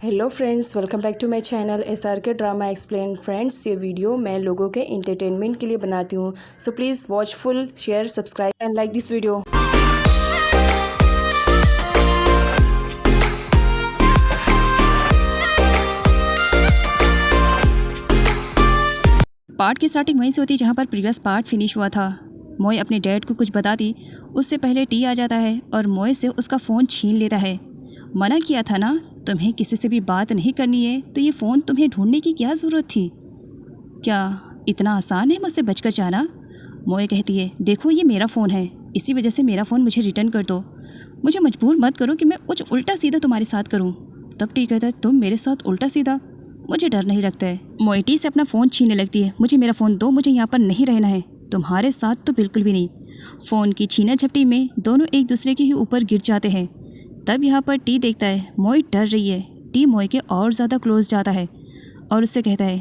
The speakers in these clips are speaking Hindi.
Hello friends, welcome back to my channel SRK drama explain. Friends, ये वीडियो मैं लोगों के एंटरटेनमेंट के लिए बनाती हूँ, so please watch full, share, subscribe and like this video. Part की स्टार्टिंग वहीं से होती है जहाँ पर प्रीवियस पार्ट फिनिश हुआ था। मोए अपने डैड को कुछ बताती, उससे पहले टी आ जाता है और मोए से उसका फ़ोन छीन लेता है। मना किया था ना, तुम्हें किसी से भी बात नहीं करनी है, तो ये फ़ोन तुम्हें ढूंढने की क्या ज़रूरत थी? क्या इतना आसान है मुझसे बचकर जाना? मोए कहती है, देखो ये मेरा फ़ोन है, इसी वजह से मेरा फ़ोन मुझे रिटर्न कर दो। मुझे मजबूर मत करो कि मैं कुछ उल्टा सीधा तुम्हारे साथ करूँ। तब टी कहता है, तुम मेरे साथ उल्टा सीधा? मुझे डर नहीं लगता है। मोए टी से अपना फ़ोन छीनने लगती है। मुझे मेरा फ़ोन दो, मुझे यहाँ पर नहीं रहना है, तुम्हारे साथ तो बिल्कुल भी नहीं। फ़ोन की छीना झपटी में दोनों एक दूसरे के ही ऊपर गिर जाते हैं। तब यहाँ पर टी देखता है मोए डर रही है। टी मोए के और ज़्यादा क्लोज जाता है और उससे कहता है,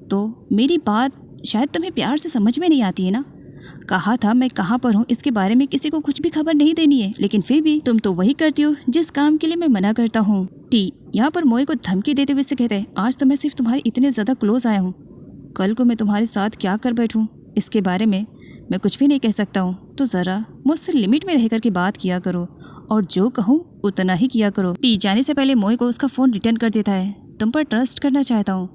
तो मेरी बात शायद तुम्हें प्यार से समझ में नहीं आती है ना? कहा था मैं कहाँ पर हूँ इसके बारे में किसी को कुछ भी खबर नहीं देनी है, लेकिन फिर भी तुम तो वही करती हो जिस काम के लिए मैं मना करता हूँ। टी यहाँ पर मोए को धमकी देते हुए से कहता है, आज तो मैं सिर्फ तुम्हारे इतने ज़्यादा क्लोज आया हूँ, कल को मैं तुम्हारे साथ क्या कर बैठूँ इसके बारे में मैं कुछ भी नहीं कह सकता हूँ, तो ज़रा मुझसे लिमिट में रह कर के बात किया करो और जो कहूँ उतना ही किया करो। टी जाने से पहले मोए को उसका फ़ोन रिटर्न कर देता है। तुम पर ट्रस्ट करना चाहता हूँ,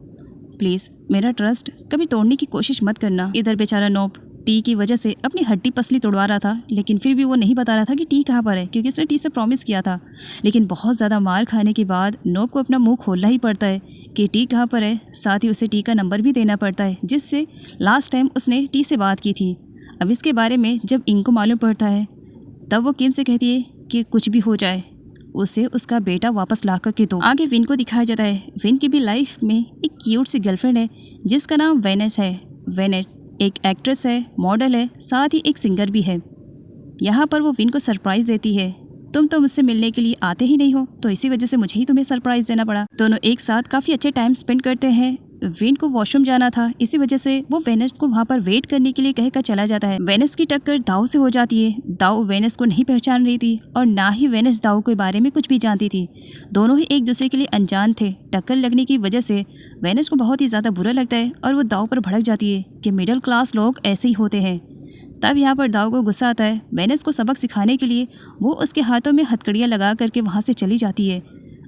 प्लीज़ मेरा ट्रस्ट कभी तोड़ने की कोशिश मत करना। इधर बेचारा नोब टी की वजह से अपनी हड्डी पसली तोड़वा रहा था, लेकिन फिर भी वो नहीं बता रहा था कि टी कहाँ पर है, क्योंकि उसने टी से प्रॉमिस किया था। लेकिन बहुत ज़्यादा मार खाने के बाद नोब को अपना मुंह खोलना ही पड़ता है कि टी कहाँ पर है। साथ ही उसे टी का नंबर भी देना पड़ता है, जिससे लास्ट टाइम उसने टी से बात की थी। अब इसके बारे में जब इनको मालूम पड़ता है, तब वो किम से कहती है कि कुछ भी हो जाए उसे उसका बेटा वापस ला कर के दो। आगे विन को दिखाया जाता है। विन की भी लाइफ में एक क्यूट सी गर्लफ्रेंड है जिसका नाम वेनेस है। वेनेस एक एक्ट्रेस है, मॉडल है, साथ ही एक सिंगर भी है। यहाँ पर वो विन को सरप्राइज देती है, तुम तो मुझसे मिलने के लिए आते ही नहीं हो, तो इसी वजह से मुझे ही तुम्हें सरप्राइज देना पड़ा। दोनों एक साथ काफ़ी अच्छे टाइम स्पेंड करते हैं। विन को वॉशरूम जाना था, इसी वजह से वो वेनेस को वहाँ पर वेट करने के लिए कहकर चला जाता है। वेनेस की टक्कर दाऊ से हो जाती है। दाऊ वेनेस को नहीं पहचान रही थी और ना ही वेनेस दाऊ के बारे में कुछ भी जानती थी। दोनों ही एक दूसरे के लिए अनजान थे। टक्कर लगने की वजह से वेनेस को बहुत ही ज़्यादा बुरा लगता है और वो दाऊ पर भड़क जाती है कि मिडिल क्लास लोग ऐसे ही होते हैं। तब यहाँ पर दाऊ को गुस्सा आता है। वेनेस को सबक सिखाने के लिए वो उसके हाथों में हथकड़ियाँ लगा करके वहाँ से चली जाती है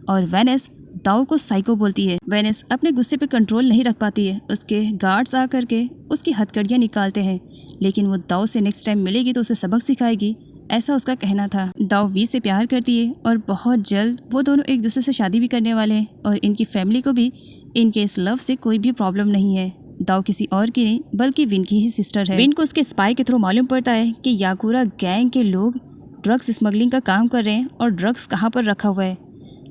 और वेनेस दाऊ को साइको बोलती है। वेनेस अपने गुस्से पे कंट्रोल नहीं रख पाती है। उसके गार्ड्स आ करके उसकी हथकड़ियाँ निकालते हैं, लेकिन वो दाऊ से नेक्स्ट टाइम मिलेगी तो उसे सबक सिखाएगी, ऐसा उसका कहना था। दाऊ वी से प्यार करती है और बहुत जल्द वो दोनों एक दूसरे से शादी भी करने वाले हैं और इनकी फैमिली को भी इनके इस लव से कोई भी प्रॉब्लम नहीं है। दाऊ किसी और की नहीं बल्कि विन की ही सिस्टर है। विन को उसके स्पाई के थ्रू मालूम पड़ता है कि याकुरा गैंग के लोग ड्रग्स स्मगलिंग का काम कर रहे हैं और ड्रग्स कहाँ पर रखा हुआ है।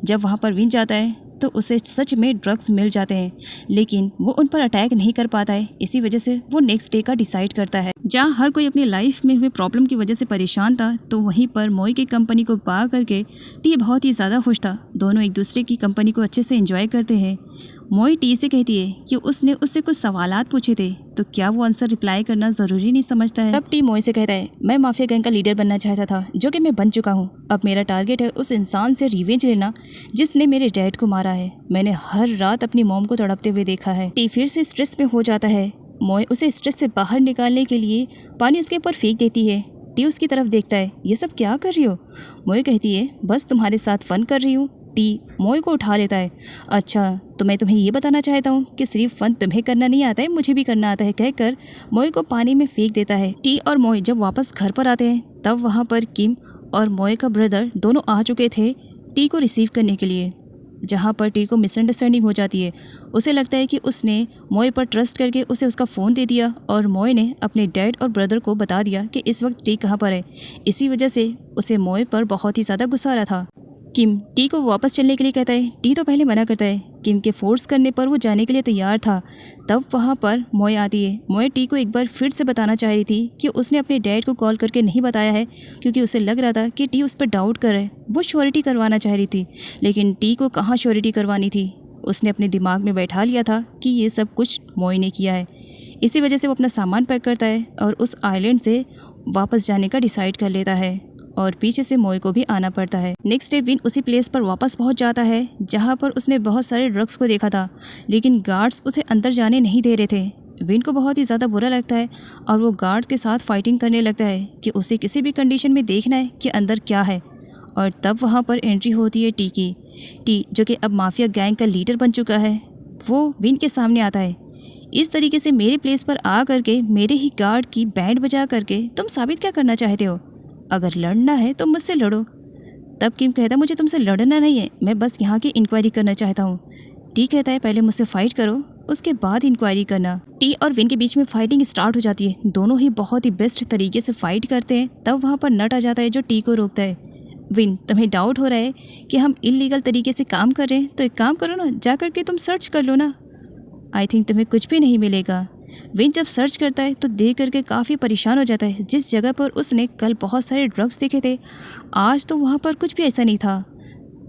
जब वहाँ पर विन जाता है तो उसे सच में ड्रग्स मिल जाते हैं, लेकिन वो उन पर अटैक नहीं कर पाता है। इसी वजह से वो नेक्स्ट डे का डिसाइड करता है। जहाँ हर कोई अपनी लाइफ में हुए प्रॉब्लम की वजह से परेशान था, तो वहीं पर मोई की कंपनी को पा करके टी बहुत ही ज़्यादा खुश था। दोनों एक दूसरे की कंपनी को अच्छे से एंजॉय करते हैं। मोई टी से कहती है कि उसने उससे कुछ सवालात पूछे थे, तो क्या वो आंसर रिप्लाई करना ज़रूरी नहीं समझता है। तब टी मोई से कहता है, मैं माफिया गैंग का लीडर बनना चाहता था, जो कि मैं बन चुका हूँ। अब मेरा टारगेट है उस इंसान से रिवेंज लेना जिसने मेरे डैड को मारा है। मैंने हर रात अपनी मॉम को तड़पते हुए देखा है। टी फिर से स्ट्रेस में हो जाता है। मोई उसे स्ट्रेस से बाहर निकालने के लिए पानी उसके ऊपर फेंक देती है। टी उसकी तरफ देखता है, ये सब क्या कर रही हो? मोई कहती है, बस तुम्हारे साथ फन कर रही हूँ। टी मोई को उठा लेता है। अच्छा, तो मैं तुम्हें ये बताना चाहता हूँ कि सिर्फ फन तुम्हें करना नहीं आता है, मुझे भी करना आता है, कहकर मोई को पानी में फेंक देता है। टी और मोई जब वापस घर पर आते हैं, तब वहाँ पर किम और मोई का ब्रदर दोनों आ चुके थे टी को रिसीव करने के लिए। जहाँ पर टी को मिसअंडरस्टैंडिंग हो जाती है। उसे लगता है कि उसने मोई पर ट्रस्ट करके उसे उसका फ़ोन दे दिया और मोई ने अपने डैड और ब्रदर को बता दिया कि इस वक्त टी कहाँ पर है। इसी वजह से उसे मोई पर बहुत ही ज़्यादा गुस्सा आ रहा था। किम टी को वापस चलने के लिए कहता है। टी तो पहले मना करता है। किम के फोर्स करने पर वो जाने के लिए तैयार था। तब वहाँ पर मोई आती है। मोई टी को एक बार फिर से बताना चाह रही थी कि उसने अपने डैड को कॉल करके नहीं बताया है, क्योंकि उसे लग रहा था कि टी उस पर डाउट कर रहा है। वो श्योरिटी करवाना चाह रही थी, लेकिन टी को कहाँ श्योरिटी करवानी थी। उसने अपने दिमाग में बैठा लिया था कि ये सब कुछ मोई ने किया है। इसी वजह से वो अपना सामान पैक करता है और उस आइलैंड से वापस जाने का डिसाइड कर लेता है और पीछे से मोए को भी आना पड़ता है। नेक्स्ट डे विन उसी प्लेस पर वापस पहुंच जाता है जहां पर उसने बहुत सारे ड्रग्स को देखा था, लेकिन गार्ड्स उसे अंदर जाने नहीं दे रहे थे। विन को बहुत ही ज़्यादा बुरा लगता है और वो गार्ड्स के साथ फाइटिंग करने लगता है कि उसे किसी भी कंडीशन में देखना है कि अंदर क्या है। और तब वहाँ पर एंट्री होती है टी की। टी जो कि अब माफिया गैंग का लीडर बन चुका है, वो विन के सामने आता है। इस तरीके से मेरे प्लेस पर आ करके मेरे ही गार्ड की बैंड बजा करके तुम साबित क्या करना चाहते हो? अगर लड़ना है तो मुझसे लड़ो। तब किम कहता है मुझे तुमसे लड़ना नहीं है, मैं बस यहाँ की इंक्वायरी करना चाहता हूँ। टी कहता है पहले मुझसे फाइट करो, उसके बाद इंक्वायरी करना। टी और विन के बीच में फाइटिंग स्टार्ट हो जाती है। दोनों ही बहुत ही बेस्ट तरीके से फाइट करते हैं। तब वहाँ पर नट आ जाता है जो टी को रोकता है। विन, तुम्हें डाउट हो रहा है कि हम इलीगल तरीके से काम कर रहे हैं, तो एक काम करो ना, जा करके तुम सर्च कर लो ना। आई थिंक तुम्हें कुछ भी नहीं मिलेगा। विन जब सर्च करता है तो देख करके काफ़ी परेशान हो जाता है। जिस जगह पर उसने कल बहुत सारे ड्रग्स देखे थे, आज तो वहाँ पर कुछ भी ऐसा नहीं था।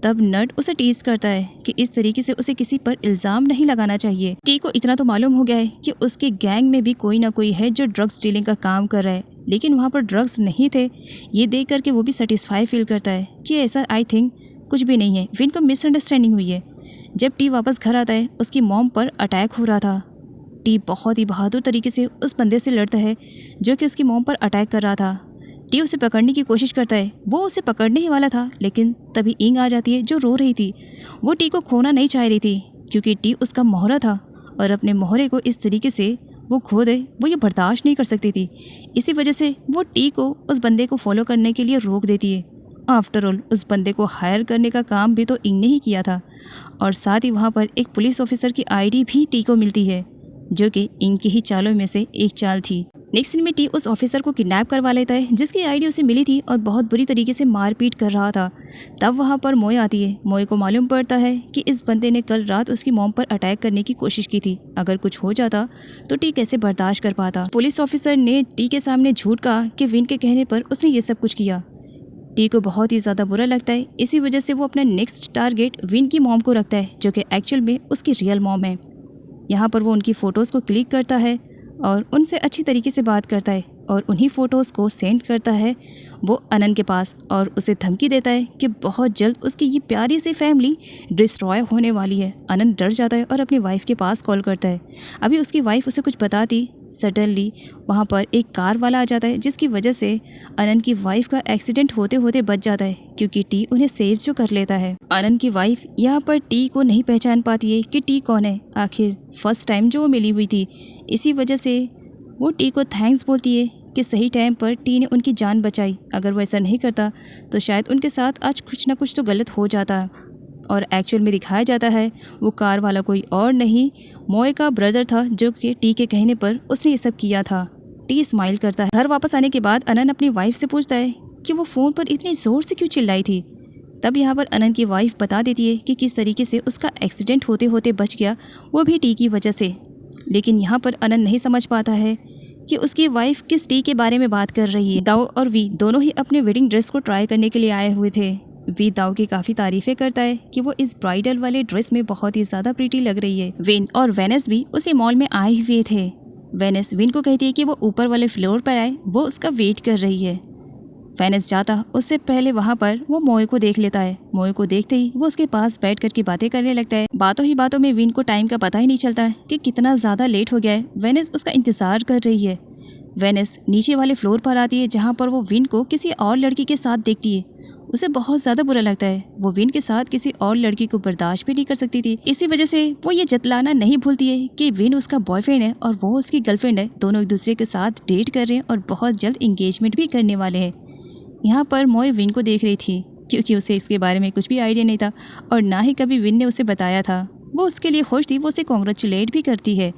तब नट उसे टीज करता है कि इस तरीके से उसे किसी पर इल्ज़ाम नहीं लगाना चाहिए। टी को इतना तो मालूम हो गया है कि उसके गैंग में भी कोई ना कोई है जो ड्रग्स डीलिंग का काम कर रहा है, लेकिन वहाँ पर ड्रग्स नहीं थे। ये देख करके वो भी सेटिस्फाई फील करता है कि ऐसा आई थिंक कुछ भी नहीं है। विन को मिसअंडरस्टैंडिंग हुई है। जब टी वापस घर आता है, उसकी मॉम पर अटैक हो रहा था। टी बहुत ही बहादुर तरीके से उस बंदे से लड़ता है जो कि उसकी मॉम पर अटैक कर रहा था। टी उसे पकड़ने की कोशिश करता है। वो उसे पकड़ने ही वाला था, लेकिन तभी इंग आ जाती है जो रो रही थी। वो टी को खोना नहीं चाह रही थी क्योंकि टी उसका मोहरा था और अपने मोहरे को इस तरीके से वो खो दे, वो ये बर्दाश्त नहीं कर सकती थी। इसी वजह से वो टी को उस बंदे को फॉलो करने के लिए रोक देती है। आफ्टर ऑल उस बंदे को हायर करने का काम भी तो इंग ने ही किया था। और साथ ही वहाँ पर एक पुलिस ऑफिसर की आईडी भी टी को मिलती है जो कि इंग की ही चालों में से एक चाल थी। नेक्स्ट सीन में टी उस ऑफिसर को किडनैप करवा लेता है जिसकी आईडी उसे मिली थी और बहुत बुरी तरीके से मारपीट कर रहा था। तब वहाँ पर मोए आती है। मोए को मालूम पड़ता है कि इस बंदे ने कल रात उसकी मॉम पर अटैक करने की कोशिश की थी। अगर कुछ हो जाता तो टी कैसे बर्दाश्त कर पाता। पुलिस ऑफिसर ने टी के सामने झूठ कहा कि विन के कहने पर उसने ये सब कुछ किया। टी को बहुत ही ज़्यादा बुरा लगता है। इसी वजह से वो अपना नेक्स्ट टारगेट विन की मॉम को रखता है जो कि एक्चुअल में उसकी रियल मॉम है। यहाँ पर वो उनकी फ़ोटोज़ को क्लिक करता है और उनसे अच्छी तरीके से बात करता है और उन्हीं फ़ोटोज़ को सेंड करता है वो अनंत के पास और उसे धमकी देता है कि बहुत जल्द उसकी ये प्यारी सी फैमिली डिस्ट्रॉय होने वाली है। अनंत डर जाता है और अपनी वाइफ के पास कॉल करता है। अभी उसकी वाइफ उसे कुछ बताती, सडनली वहाँ पर एक कार वाला आ जाता है जिसकी वजह से अनंत की वाइफ का एक्सीडेंट होते होते बच जाता है क्योंकि टी उन्हें सेव जो कर लेता है। अनंत की वाइफ यहाँ पर टी को नहीं पहचान पाती है कि टी कौन है, आखिर फर्स्ट टाइम जो वो मिली हुई थी। इसी वजह से वो टी को थैंक्स बोलती है कि सही टाइम पर टी ने उनकी जान बचाई। अगर वो ऐसा नहीं करता तो शायद उनके साथ आज कुछ ना कुछ तो गलत हो जाता। और एक्चुअल में दिखाया जाता है वो कार वाला कोई और नहीं, मोए का ब्रदर था जो कि टी के कहने पर उसने ये सब किया था। टी स्माइल करता है। घर वापस आने के बाद अनंत अपनी वाइफ से पूछता है कि वो फ़ोन पर इतनी ज़ोर से क्यों चिल्लाई थी। तब यहाँ पर अनंत की वाइफ बता देती है कि किस तरीके से उसका एक्सीडेंट होते होते बच गया, वो भी टी की वजह से। लेकिन यहाँ पर अनंत नहीं समझ पाता है कि उसकी वाइफ किस टी के बारे में बात कर रही है। दाऊ और वी दोनों ही अपने वेडिंग ड्रेस को ट्राई करने के लिए आए हुए थे। वी दाऊ की काफ़ी तारीफ़ें करता है कि वो इस ब्राइडल वाले ड्रेस में बहुत ही ज़्यादा प्रीटी लग रही है। विन और वेनस भी उसी मॉल में आए हुए थे। वेनस विन को कहती है कि वो ऊपर वाले फ्लोर पर आए, वो उसका वेट कर रही है। वेनस जाता उससे पहले वहाँ पर वो मोए को देख लेता है। मोए को देखते ही वो उसके पास बैठ करके बातें करने लगता है। बातों ही बातों में विन को टाइम का पता ही नहीं चलता है कि कितना ज़्यादा लेट हो गया है। वेनस उसका इंतज़ार कर रही है। वेनस नीचे वाले फ्लोर पर आती है जहाँ पर वो विन को किसी और लड़की के साथ देखती है। उसे बहुत ज़्यादा बुरा लगता है। वो विन के साथ किसी और लड़की को बर्दाश्त भी नहीं कर सकती थी। इसी वजह से वो ये जतलाना नहीं भूलती है कि विन उसका बॉयफ्रेंड है और वो उसकी गर्लफ्रेंड है। दोनों एक दूसरे के साथ डेट कर रहे हैं और बहुत जल्द इंगेजमेंट भी करने वाले हैं। यहाँ पर मोए विन को देख रही थी क्योंकि उसे इसके बारे में कुछ भी आइडिया नहीं था और ना ही कभी विन ने उसे बताया था। वो उसके लिए खुश थी, वो उसे कॉन्ग्रेचुलेट भी करती है।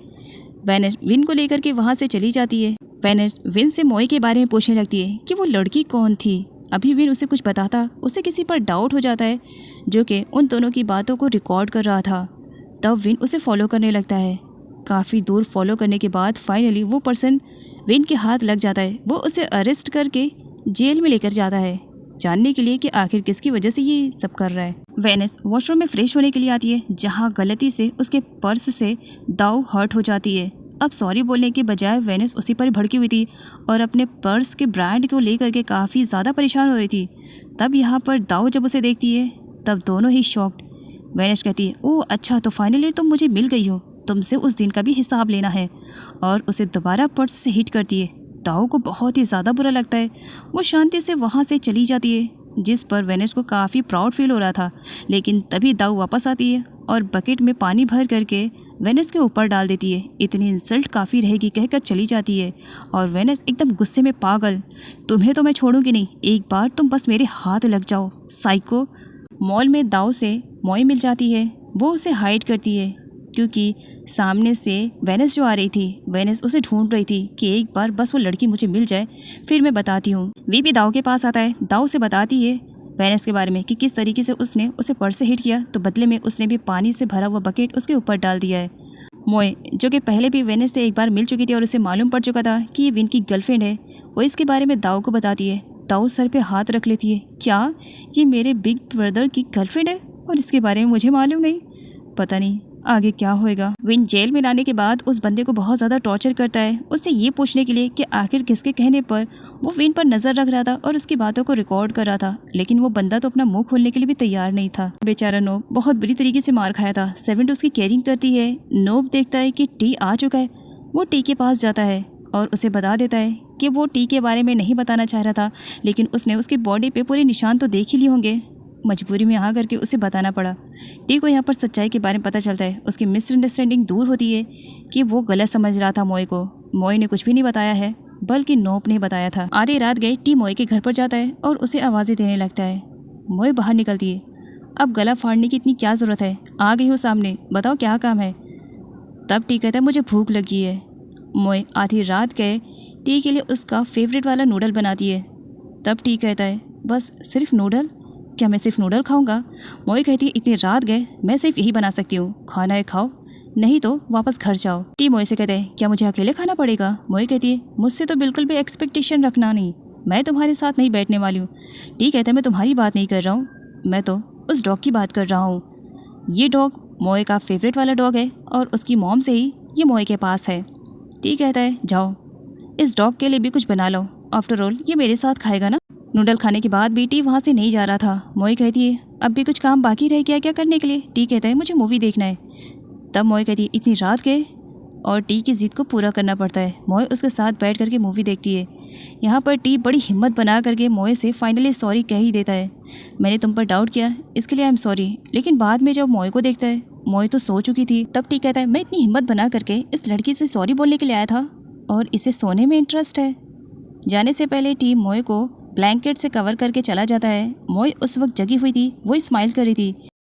वेनस विन को लेकर के वहाँ से चली जाती है। वेनस विन से मोए के बारे में पूछने लगती है कि वो लड़की कौन थी। अभी विन उसे कुछ बताता, उसे किसी पर डाउट हो जाता है जो कि उन दोनों की बातों को रिकॉर्ड कर रहा था। तब विन उसे फॉलो करने लगता है। काफ़ी दूर फॉलो करने के बाद फाइनली वो पर्सन विन के हाथ लग जाता है। वो उसे अरेस्ट करके जेल में लेकर जाता है जानने के लिए कि आखिर किसकी वजह से ये सब कर रहा है। वेनस वॉशरूम में फ्रेश होने के लिए आती है जहाँ गलती से उसके पर्स से दाऊ हर्ट हो जाती है अब सॉरी बोलने के बजाय वेनिस उसी पर भड़की हुई थी और अपने पर्स के ब्रांड को लेकर के काफ़ी ज़्यादा परेशान हो रही थी। तब यहाँ पर दाऊ जब उसे देखती है तब दोनों ही शॉक्ड। वेनिस कहती है, ओह अच्छा, तो फाइनली तुम मुझे मिल गई हो, तुमसे उस दिन का भी हिसाब लेना है, और उसे दोबारा पर्स से हिट करती है। दाऊ को बहुत ही ज़्यादा बुरा लगता है। वो शांति से वहाँ से चली जाती है, जिस पर वेनिस को काफ़ी प्राउड फील हो रहा था। लेकिन तभी दाऊ वापस आती है और बकेट में पानी भर करके वेनिस के ऊपर डाल देती है। इतनी इंसल्ट काफ़ी रहेगी कहकर चली जाती है और वेनिस एकदम गुस्से में, पागल, तुम्हें तो मैं छोड़ूंगी नहीं, एक बार तुम बस मेरे हाथ लग जाओ, साइको। मॉल में दाऊ से मोई मिल जाती है। वो उसे हाइड करती है क्योंकि सामने से वेनिस जो आ रही थी, वेनिस उसे ढूंढ रही थी कि एक बार बस वो लड़की मुझे मिल जाए, फिर मैं बताती हूँ। वीपी दाऊ के पास आता है। दाऊ से बताती है वेनिस के बारे में कि किस तरीके से उसने उसे पर्स से हिट किया, तो बदले में उसने भी पानी से भरा हुआ बकेट उसके ऊपर डाल दिया है। मोए, जो कि पहले भी वेनिस से एक बार मिल चुकी थी और उसे मालूम पड़ चुका था कि ये विन की गर्लफ्रेंड है, वो इसके बारे में दाऊ को बताती है। दाऊ सर पे हाथ रख लेती है, क्या ये मेरे बिग ब्रदर की गर्लफ्रेंड है और इसके बारे में मुझे मालूम नहीं? पता नहीं आगे क्या होएगा। विन जेल में लाने के बाद उस बंदे को बहुत ज़्यादा टॉर्चर करता है, उससे ये पूछने के लिए कि आखिर किसके कहने पर वो विन पर नज़र रख रहा था और उसकी बातों को रिकॉर्ड कर रहा था। लेकिन वो बंदा तो अपना मुंह खोलने के लिए भी तैयार नहीं था। बेचारा नोब बहुत बुरी तरीके से मार खाया था। सेवेंट उसकी केयरिंग करती है। नोब देखता है कि टी आ चुका है। वो टी के पास जाता है और उसे बता देता है कि वो टी के बारे में नहीं बताना चाह रहा था, लेकिन उसने उसकी बॉडी पे पूरे निशान तो देख ही लिए होंगे। मजबूरी में आ करके उसे बताना पड़ा। टी को यहाँ पर सच्चाई के बारे में पता चलता है। उसकी मिसअंडरस्टैंडिंग दूर होती है कि वो गलत समझ रहा था मोए को। मोए ने कुछ भी नहीं बताया है, बल्कि नोप ने बताया था। आधी रात गई टी मोए के घर पर जाता है और उसे आवाज़ें देने लगता है। मोए बाहर निकलती है। अब गला फाड़ने की इतनी क्या ज़रूरत है, आ गई हो सामने, बताओ क्या काम है। तब टी कहता है, मुझे भूख लगी है। मोए आधी रात गए टी के लिए उसका फेवरेट वाला नूडल बनाती है। तब टी कहता है, बस सिर्फ नूडल? क्या मैं सिर्फ नूडल खाऊंगा? मोए कहती है, इतनी रात गए मैं सिर्फ यही बना सकती हूँ, खाना है खाओ, नहीं तो वापस घर जाओ। टी मोए से कहते हैं, क्या मुझे अकेले खाना पड़ेगा? मोए कहती है, मुझसे तो बिल्कुल भी एक्सपेक्टेशन रखना नहीं, मैं तुम्हारे साथ नहीं बैठने वाली हूँ। टी कहता है, मैं तुम्हारी बात नहीं कर रहा हूँ, मैं तो उस डॉग की बात कर रहा हूँ। ये डॉग मोए का फेवरेट वाला डॉग है और उसकी मॉम से ही ये मोए के पास है। टी कहता है, जाओ इस डॉग के लिए भी कुछ बना लो, आफ्टर ऑल ये मेरे साथ खाएगा ना। नूडल खाने के बाद भी टी वहाँ से नहीं जा रहा था। मोए कहती है, अब भी कुछ काम बाकी रह गया क्या करने के लिए? टी कहता है, मुझे मूवी देखना है। तब मोए कहती है, इतनी रात गए, और टी की ज़िद को पूरा करना पड़ता है। मोए उसके साथ बैठ करके मूवी देखती है। यहाँ पर टी बड़ी हिम्मत बना करके मोए से फाइनली सॉरी कह ही देता है। मैंने तुम पर डाउट किया, इसके लिए आई एम सॉरी। लेकिन बाद में जब मोए को देखता है, मोए तो सो चुकी थी। तब टी कहता है, मैं इतनी हिम्मत बना करके इस लड़की से सॉरी बोलने के लिए आया था और इसे सोने में इंटरेस्ट है। जाने से पहले टी मोए को ब्लैंकेट से कवर करके चला जाता है। मोए उस वक्त जगी हुई थी, वो स्माइल कर रही थी।